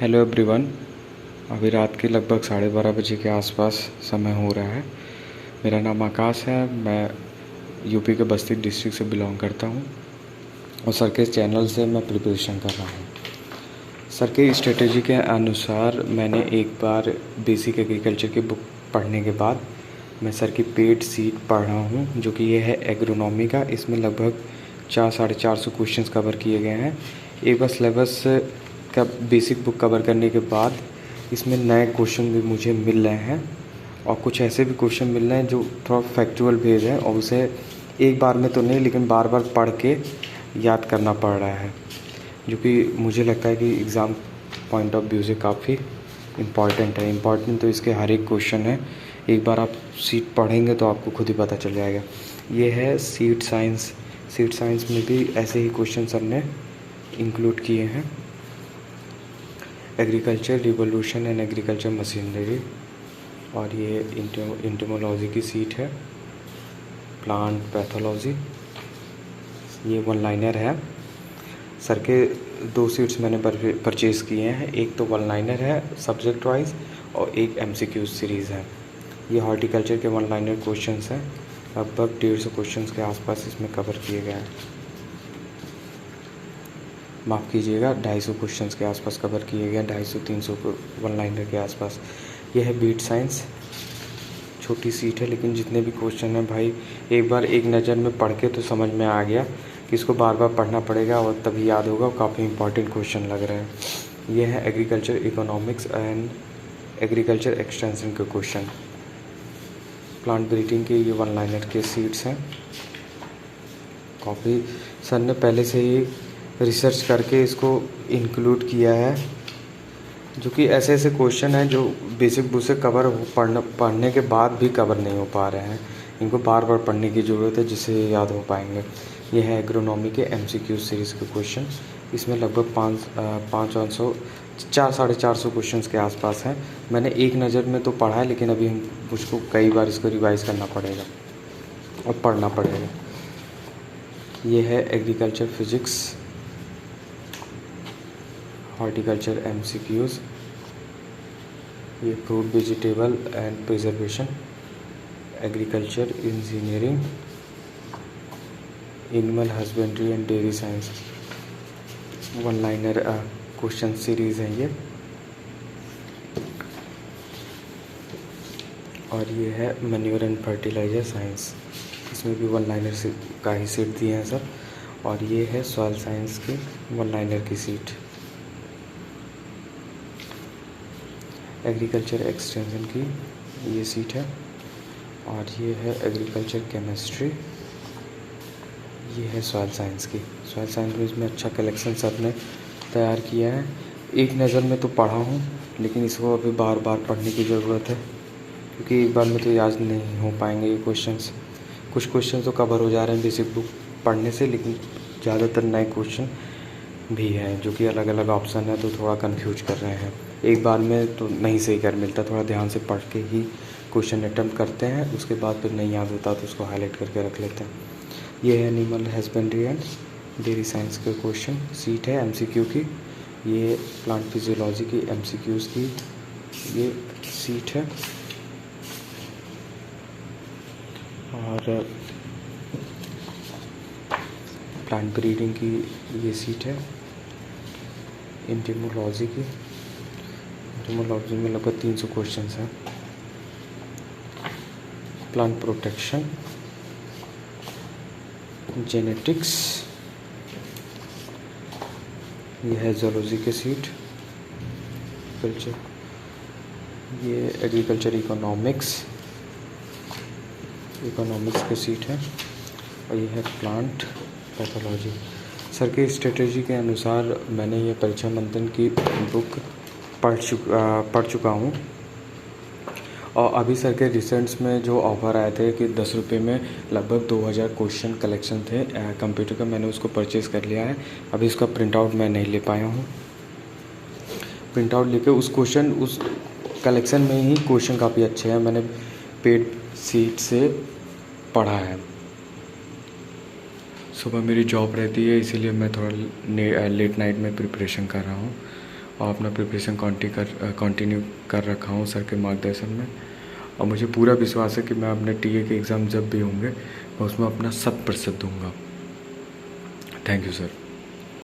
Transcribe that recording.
Hello everyone. अभी रात के लगभग 12:30 बजे के आसपास समय हो रहा है। मेरा नाम आकाश है। मैं यूपी के बस्ती डिस्ट्रिक्ट से बिलोंग करता हूँ और सर के चैनल से मैं प्रिपरेशन कर रहा हूँ। सर के स्ट्रेटेजी के अनुसार मैंने एक बार बेसिक एग्रीकल्चर की बुक पढ़ने के बाद मैं सर की पेड सीट पढ़ रहा हूँ, जो कि ये है एग्रोनॉमी का। इसमें लगभग 400-450 क्वेश्चंस कवर किए गए हैं। एक बार सिलेबस का बेसिक बुक कवर करने के बाद इसमें नए क्वेश्चन भी मुझे मिल रहे हैं और कुछ ऐसे भी क्वेश्चन मिल रहे हैं जो थोड़ा फैक्चुअल बेस्ड है और उसे एक बार में तो नहीं लेकिन बार बार पढ़ के याद करना पड़ रहा है, जो कि मुझे लगता है कि एग्ज़ाम पॉइंट ऑफ व्यू से काफ़ी इम्पॉर्टेंट है। इम्पॉर्टेंट तो इसके हर एक क्वेश्चन है। एक बार आप सीट पढ़ेंगे तो आपको खुद ही पता चल जाएगा। ये है सीट साइंस। सीट साइंस में भी ऐसे ही क्वेश्चन सर ने इंक्लूड किए हैं। Agriculture revolution and agriculture machinery, और ये इंटेमोलॉजी की सीट है। प्लांट पैथोलॉजी, ये वन लाइनर है। सर के 2 सीट्स मैंने परचेज़ किए हैं। एक तो वन लाइनर है सब्जेक्ट वाइज और एक MCQ सीरीज़ है। ये हॉर्टिकल्चर के वन लाइनर क्वेश्चंस हैं। लगभग 150 क्वेश्चंस के आसपास इसमें कवर किए गए हैं। माफ़ कीजिएगा, 250 क्वेश्चंस के आसपास कवर किए गए, 250-300 वन लाइनर के आसपास। यह है बीट साइंस, छोटी सीट है लेकिन जितने भी क्वेश्चन हैं भाई एक बार एक नज़र में पढ़ के तो समझ में आ गया कि इसको बार बार पढ़ना पड़ेगा और तभी याद होगा। काफ़ी इंपॉर्टेंट क्वेश्चन लग रहे हैं। यह है agriculture economics and agriculture extension के क्वेश्चन। प्लांट ब्रीडिंग के ये वन लाइनर के सीट्स हैं। काफ़ी सर ने पहले से ही रिसर्च करके इसको इंक्लूड किया है, जो कि ऐसे ऐसे क्वेश्चन हैं जो बेसिक बुक से कवर पढ़ने के बाद भी कवर नहीं हो पा रहे हैं। इनको बार बार पढ़ने की ज़रूरत है जिससे ये याद हो पाएंगे। ये है एग्रोनॉमी के MCQ सीरीज़ के क्वेश्चन। इसमें लगभग 400-450 क्वेश्चन के आसपास हैं। मैंने एक नज़र में तो पढ़ा है लेकिन अभी मुझको कई बार इसको रिवाइज़ करना पड़ेगा और पढ़ना पड़ेगा। ये है एग्रीकल्चर फिजिक्स, हॉर्टिकल्चर MCQs। ये fruit vegetable and preservation, agriculture engineering, animal husbandry and dairy science. One liner question series है ये। और ये है मैन्योर एंड फर्टिलाइजर साइंस। इसमें भी वन लाइनर से का ही सीट दिए हैं सर। और ये है सॉइल साइंस की वन लाइनर की सीट। एग्रीकल्चर एक्सटेंशन की ये सीट है। और ये है एग्रीकल्चर केमिस्ट्री, ये है सॉइल साइंस की। सॉइल साइंस में इसमें अच्छा कलेक्शन सर ने तैयार किया है। एक नज़र में तो पढ़ा हूँ लेकिन इसको अभी बार बार पढ़ने की ज़रूरत है, क्योंकि एक बार में तो याद नहीं हो पाएंगे ये क्वेश्चंस। कुछ क्वेश्चन तो कवर हो जा रहे हैं बेसिक बुक पढ़ने से, लेकिन ज़्यादातर नए क्वेश्चन भी हैं जो कि अलग अलग ऑप्शन है तो थोड़ा कंफ्यूज कर रहे हैं। एक बार में तो नहीं सही कर मिलता, थोड़ा ध्यान से पढ़ के ही क्वेश्चन अटैम्प्ट करते हैं। उसके बाद फिर नहीं याद होता तो उसको हाईलाइट करके रख लेते हैं। ये है animal husbandry and dairy science के क्वेश्चन सीट है MCQ की। ये प्लांट फिजियोलॉजी की MCQs की ये सीट है। और प्लांट ब्रीडिंग की ये सीट है। इंटेमोलॉजी की, इंटेमोलॉजी में लगभग 300 क्वेश्चंस हैं। प्लांट प्रोटेक्शन, जेनेटिक्स, यह है जोलॉजी के सीट। कल्चर, ये एग्रीकल्चर इकोनॉमिक्स के सीट है। और ये है प्लांट पैथोलॉजी। सर के स्ट्रेटजी के अनुसार मैंने ये परीक्षा मंथन की बुक पढ़ चुका हूँ। और अभी सर के रिसेंट्स में जो ऑफ़र आए थे कि 10 रुपये में लगभग 2000 क्वेश्चन कलेक्शन थे कंप्यूटर का, मैंने उसको परचेज़ कर लिया है। अभी इसका प्रिंट आउट मैं नहीं ले पाया हूँ। प्रिंट आउट लेके उस कलेक्शन में ही क्वेश्चन काफ़ी अच्छे हैं। मैंने पेड सीट से पढ़ा है। सुबह मेरी जॉब रहती है इसीलिए मैं थोड़ा लेट नाइट में प्रिपरेशन कर रहा हूँ। और अपना प्रिपरेशन कंटिन्यू कर रखा हूँ सर के मार्गदर्शन में। और मुझे पूरा विश्वास है कि मैं अपने टीए के एग्ज़ाम जब भी होंगे मैं उसमें अपना 100% दूंगा। Thank you sir.